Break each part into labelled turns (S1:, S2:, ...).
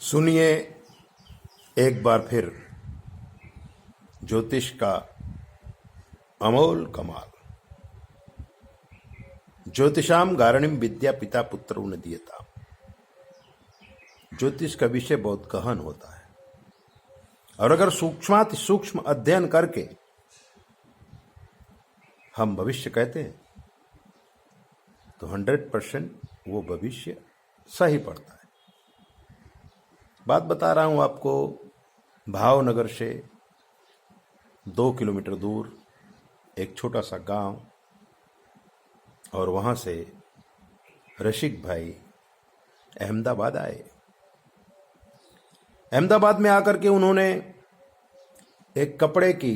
S1: सुनिए एक बार फिर ज्योतिष का अमोल कमाल। ज्योतिषाम गारणिम विद्या पिता पुत्र न दियता। ज्योतिष का विषय बहुत गहन होता है और अगर सूक्ष्माति सूक्ष्म अध्ययन करके हम भविष्य कहते हैं तो 100% वो भविष्य सही पड़ता है। बात बता रहा हूं आपको भावनगर से 2 किलोमीटर दूर एक छोटा सा गांव, और वहां से रसिक भाई अहमदाबाद आए। अहमदाबाद में आकर के उन्होंने एक कपड़े की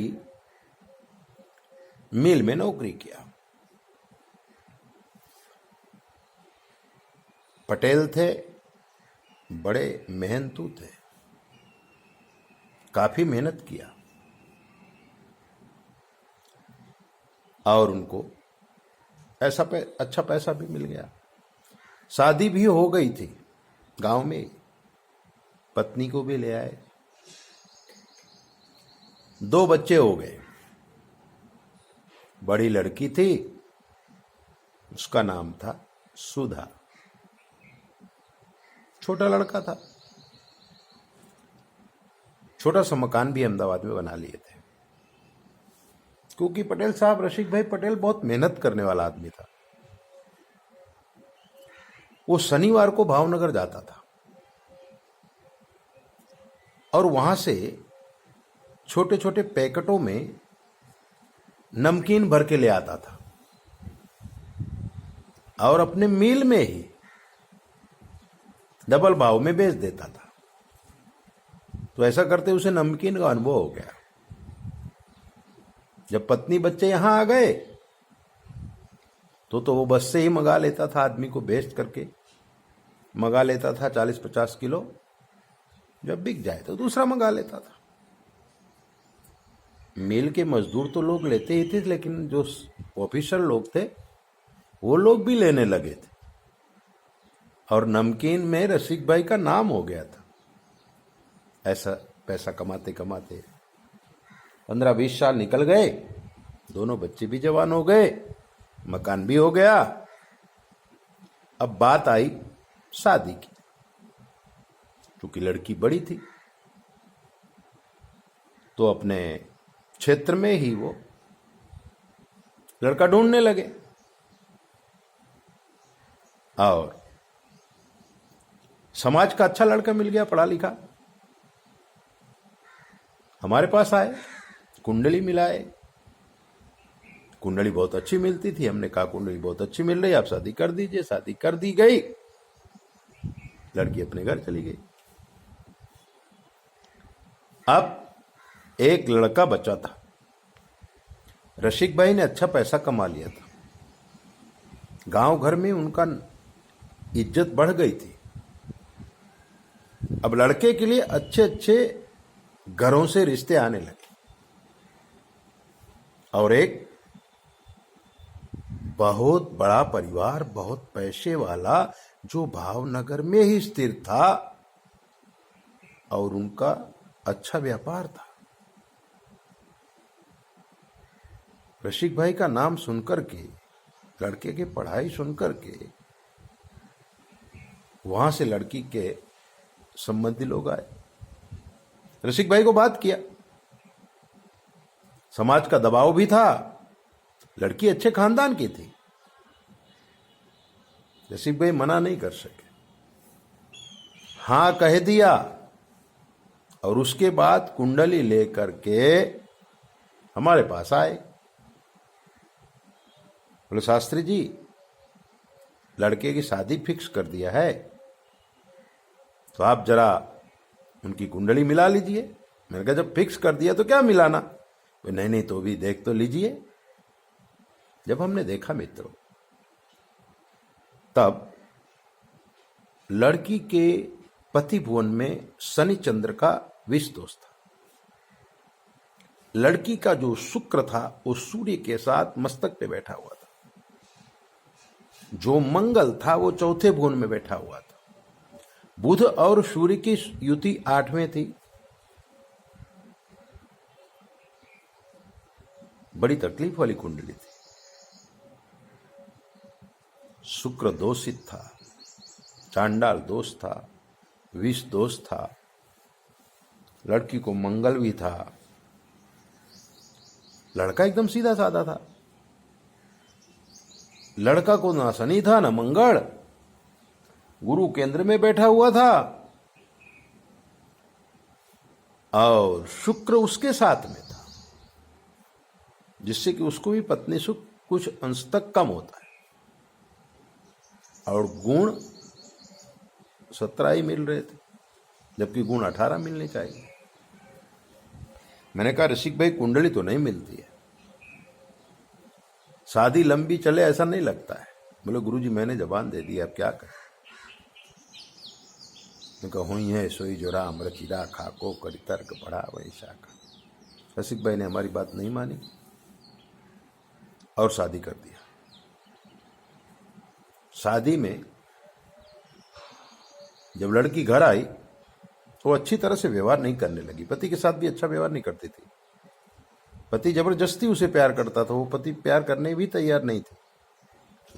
S1: मिल में नौकरी किया। पटेल थे, बड़े मेहनतू थे, काफी मेहनत किया और उनको अच्छा पैसा भी मिल गया। शादी भी हो गई थी गांव में, पत्नी को भी ले आए, 2 बच्चे हो गए। बड़ी लड़की थी, उसका नाम था सुधा। छोटा लड़का था। छोटा सा मकान भी अहमदाबाद में बना लिए थे, क्योंकि पटेल साहब, रसिक भाई पटेल बहुत मेहनत करने वाला आदमी था। वो शनिवार को भावनगर जाता था और वहां से छोटे छोटे पैकेटों में नमकीन भर के ले आता था और अपने मिल में ही डबल भाव में बेच देता था। तो ऐसा करते उसे नमकीन का अनुभव हो गया। जब पत्नी बच्चे यहां आ गए तो वो बस से ही मंगा लेता था, आदमी को बेच करके मंगा लेता था 40-50 किलो। जब बिक जाए तो दूसरा मंगा लेता था। मिल के मजदूर तो लोग लेते ही थे, लेकिन जो ऑफिसर लोग थे वो लोग भी लेने लगे थे और नमकीन में रसिक भाई का नाम हो गया था। ऐसा पैसा कमाते कमाते 15-20 साल निकल गए। दोनों बच्चे भी जवान हो गए, मकान भी हो गया। अब बात आई शादी की, क्योंकि लड़की बड़ी थी तो अपने क्षेत्र में ही वो लड़का ढूंढने लगे। और समाज का अच्छा लड़का मिल गया, पढ़ा लिखा। हमारे पास आए, कुंडली मिलाए। कुंडली बहुत अच्छी मिलती थी। हमने कहा कुंडली बहुत अच्छी मिल रही है, आप शादी कर दीजिए। शादी कर दी गई, लड़की अपने घर चली गई। अब एक लड़का बचा था। रसिक भाई ने अच्छा पैसा कमा लिया था, गांव घर में उनका इज्जत बढ़ गई थी। अब लड़के के लिए अच्छे अच्छे घरों से रिश्ते आने लगे और एक बहुत बड़ा परिवार, बहुत पैसे वाला, जो भावनगर में ही स्थिर था और उनका अच्छा व्यापार था। रसिक भाई का नाम सुनकर के, लड़के की पढ़ाई सुनकर के, वहां से लड़की के संबंधी लोग आए, रसिक भाई को बात किया। समाज का दबाव भी था, लड़की अच्छे खानदान की थी। रसिक भाई मना नहीं कर सके, हां कह दिया। और उसके बाद कुंडली लेकर के हमारे पास आए। बोले शास्त्री जी, लड़के की शादी फिक्स कर दिया है, तो आप जरा उनकी कुंडली मिला लीजिए। मैंने कहा जब फिक्स कर दिया तो क्या मिलाना। नहीं नहीं, तो भी देख तो लीजिए। जब हमने देखा मित्रों, तब लड़की के पति भुवन में शनि चंद्र का विष दोष था। लड़की का जो शुक्र था वो सूर्य के साथ मस्तक पे बैठा हुआ था। जो मंगल था वो चौथे भुवन में बैठा हुआ था। बुध और सूर्य की युति 8वें थी। बड़ी तकलीफ वाली कुंडली थी। शुक्र दोषित था, चांडाल दोष था, विष दोष था, लड़की को मंगल भी था। लड़का एकदम सीधा साधा था, लड़का को ना शनि था ना मंगल, गुरु केंद्र में बैठा हुआ था और शुक्र उसके साथ में था, जिससे कि उसको भी पत्नी सुख कुछ अंश तक कम होता है और गुण 17 ही मिल रहे थे, जबकि गुण 18 मिलने चाहिए। मैंने कहा ऋषिक भाई कुंडली तो नहीं मिलती है, शादी लंबी चले ऐसा नहीं लगता है। बोले गुरुजी मैंने जबान दे दी, अब क्या करें। मैं कहा हुई है सोई जो राम रचिरा खाको करी तर्क पढ़ा वही शाखा। रसिक भाई ने हमारी बात नहीं मानी और शादी कर दिया। शादी में जब लड़की घर आई तो अच्छी तरह से व्यवहार नहीं करने लगी, पति के साथ भी अच्छा व्यवहार नहीं करती थी। पति जबरदस्ती उसे प्यार करता था, वो पति प्यार करने भी तैयार नहीं थे।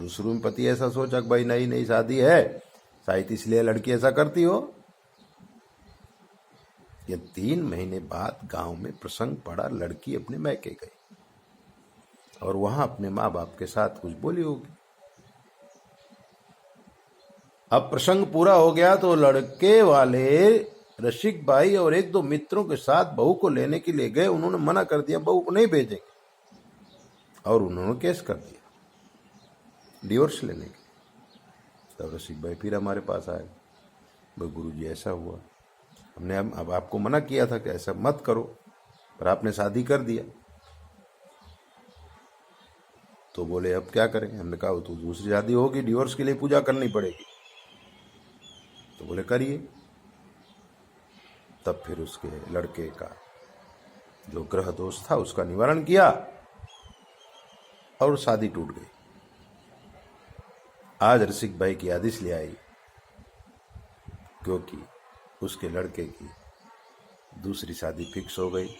S1: शुरू में पति ऐसा सोचा कि भाई नई नई शादी है शायद इसलिए लड़की ऐसा करती हो। ये 3 महीने बाद गांव में प्रसंग पड़ा, लड़की अपने मैके गई और वहां अपने माँ बाप के साथ कुछ बोली होगी। अब प्रसंग पूरा हो गया तो लड़के वाले रसिक भाई और 1-2 मित्रों के साथ बहू को लेने के लिए गए। उन्होंने मना कर दिया, बहू को नहीं भेजेंगे, और उन्होंने केस कर दिया डिवोर्स लेने के। तब रसिक भाई फिर हमारे पास आए, भाई गुरुजी ऐसा हुआ, हमने अब आपको मना किया था कि ऐसा मत करो, पर आपने शादी कर दिया। तो बोले अब क्या करें। हमने कहा तो दूसरी शादी होगी, डिवोर्स के लिए पूजा करनी पड़ेगी। तो बोले करिए। तब फिर उसके लड़के का जो ग्रह दोष था उसका निवारण किया और शादी टूट गई। आज रसिक भाई की आदेश ले आई क्योंकि उसके लड़के की दूसरी शादी फिक्स हो गई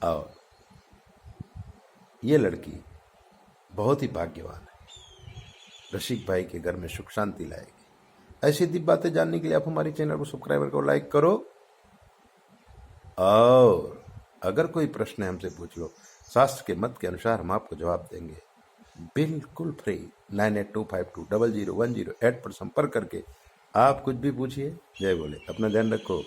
S1: और ये लड़की बहुत ही भाग्यवान है, रसिक भाई के घर में सुख शांति लाएगी। ऐसी दिव्य बातें जानने के लिए आप हमारे चैनल को सब्सक्राइब करो, लाइक करो, और अगर कोई प्रश्न है हमसे पूछ लो, शास्त्र के मत के अनुसार हम आपको जवाब देंगे बिल्कुल फ्री। 9825200108 पर संपर्क करके आप कुछ भी पूछिए। जय बोले, अपना ध्यान रखो।